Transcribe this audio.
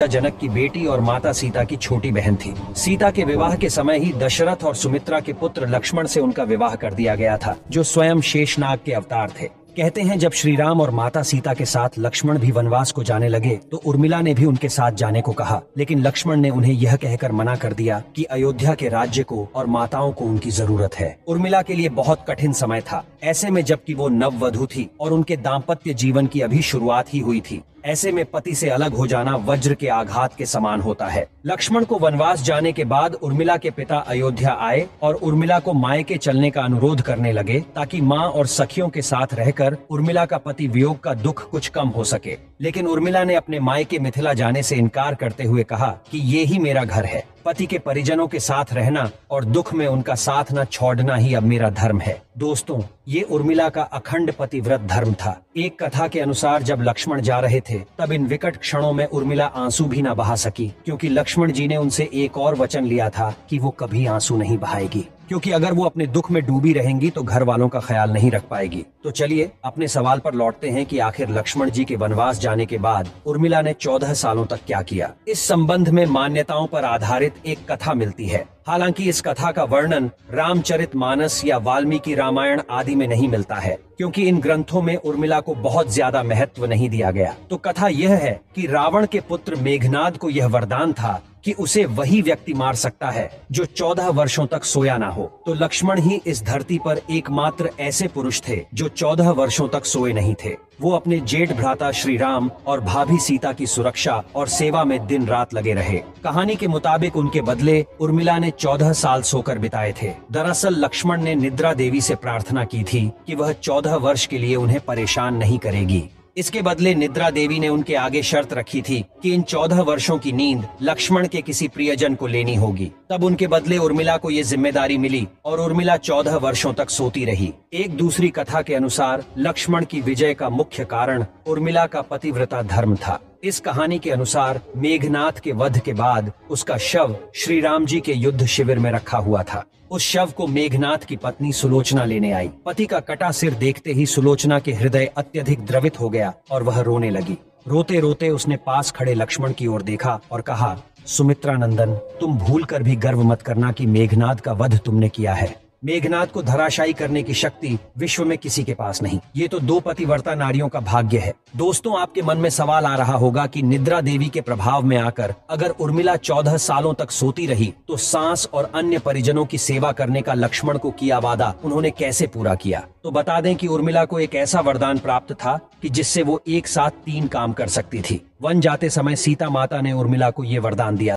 जनक की बेटी और माता सीता की छोटी बहन थी। सीता के विवाह के समय ही दशरथ और सुमित्रा के पुत्र लक्ष्मण से उनका विवाह कर दिया गया था, जो स्वयं शेषनाग के अवतार थे। कहते हैं जब श्री राम और माता सीता के साथ लक्ष्मण भी वनवास को जाने लगे तो उर्मिला ने भी उनके साथ जाने को कहा, लेकिन लक्ष्मण ने उन्हें यह कहकर मना कर दिया कि अयोध्या के राज्य को और माताओं को उनकी जरूरत है। उर्मिला के लिए बहुत कठिन समय था। ऐसे में जबकि वो नववधू थी और उनके दाम्पत्य जीवन की अभी शुरुआत ही हुई थी, ऐसे में पति से अलग हो जाना वज्र के आघात के समान होता है। लक्ष्मण को वनवास जाने के बाद उर्मिला के पिता अयोध्या आए और उर्मिला को मायके चलने का अनुरोध करने लगे ताकि माँ और सखियों के साथ रहकर उर्मिला का पति वियोग का दुख कुछ कम हो सके। लेकिन उर्मिला ने अपने मायके मिथिला जाने से इनकार करते हुए कहा कि ये ही मेरा घर है। पति के परिजनों के साथ रहना और दुख में उनका साथ न छोड़ना ही अब मेरा धर्म है। दोस्तों, ये उर्मिला का अखंड पतिव्रत धर्म था। एक कथा के अनुसार जब लक्ष्मण जा रहे थे तब इन विकट क्षणों में उर्मिला आंसू भी न बहा सकी, क्योंकि लक्ष्मण जी ने उनसे एक और वचन लिया था कि वो कभी आंसू नहीं बहाएगी, क्योंकि अगर वो अपने दुख में डूबी रहेंगी तो घर वालों का ख्याल नहीं रख पाएगी। तो चलिए अपने सवाल पर लौटते हैं कि आखिर लक्ष्मण जी के वनवास जाने के बाद उर्मिला ने 14 सालों तक क्या किया। इस संबंध में मान्यताओं पर आधारित एक कथा मिलती है। हालांकि इस कथा का वर्णन रामचरितमानस या वाल्मीकि रामायण आदि में नहीं मिलता है, क्योंकि इन ग्रंथों में उर्मिला को बहुत ज्यादा महत्व नहीं दिया गया। तो कथा यह है कि रावण के पुत्र मेघनाद को यह वरदान था कि उसे वही व्यक्ति मार सकता है जो 14 वर्षों तक सोया ना हो। तो लक्ष्मण ही इस धरती पर एकमात्र ऐसे पुरुष थे जो 14 वर्षों तक सोए नहीं थे। वो अपने जेठ भ्राता श्री राम और भाभी सीता की सुरक्षा और सेवा में दिन रात लगे रहे। कहानी के मुताबिक उनके बदले उर्मिला ने 14 साल सोकर बिताए थे। दरअसल लक्ष्मण ने निद्रा देवी से प्रार्थना की थी कि वह 14 वर्ष के लिए उन्हें परेशान नहीं करेगी। इसके बदले निद्रा देवी ने उनके आगे शर्त रखी थी कि इन 14 वर्षों की नींद लक्ष्मण के किसी प्रियजन को लेनी होगी। तब उनके बदले उर्मिला को ये जिम्मेदारी मिली और उर्मिला 14 वर्षों तक सोती रही। एक दूसरी कथा के अनुसार लक्ष्मण की विजय का मुख्य कारण उर्मिला का पतिव्रता धर्म था। इस कहानी के अनुसार मेघनाद के वध के बाद उसका शव श्री राम जी के युद्ध शिविर में रखा हुआ था। उस शव को मेघनाद की पत्नी सुलोचना लेने आई। पति का कटा सिर देखते ही सुलोचना के हृदय अत्यधिक द्रवित हो गया और वह रोने लगी। रोते रोते उसने पास खड़े लक्ष्मण की ओर देखा और कहा, सुमित्रा नंदन, तुम भूल कर भी गर्व मत करना कि मेघनाद का वध तुमने किया है। मेघनाद को धराशायी करने की शक्ति विश्व में किसी के पास नहीं। ये तो 2 पतिव्रता नारियों का भाग्य है। दोस्तों, आपके मन में सवाल आ रहा होगा कि निद्रा देवी के प्रभाव में आकर अगर उर्मिला 14 सालों तक सोती रही तो सांस और अन्य परिजनों की सेवा करने का लक्ष्मण को किया वादा उन्होंने कैसे पूरा किया। तो बता दें कि उर्मिला को एक ऐसा वरदान प्राप्त था कि जिससे वो एक साथ 3 काम कर सकती थी। वन जाते समय सीता माता ने उर्मिला को ये वरदान दिया।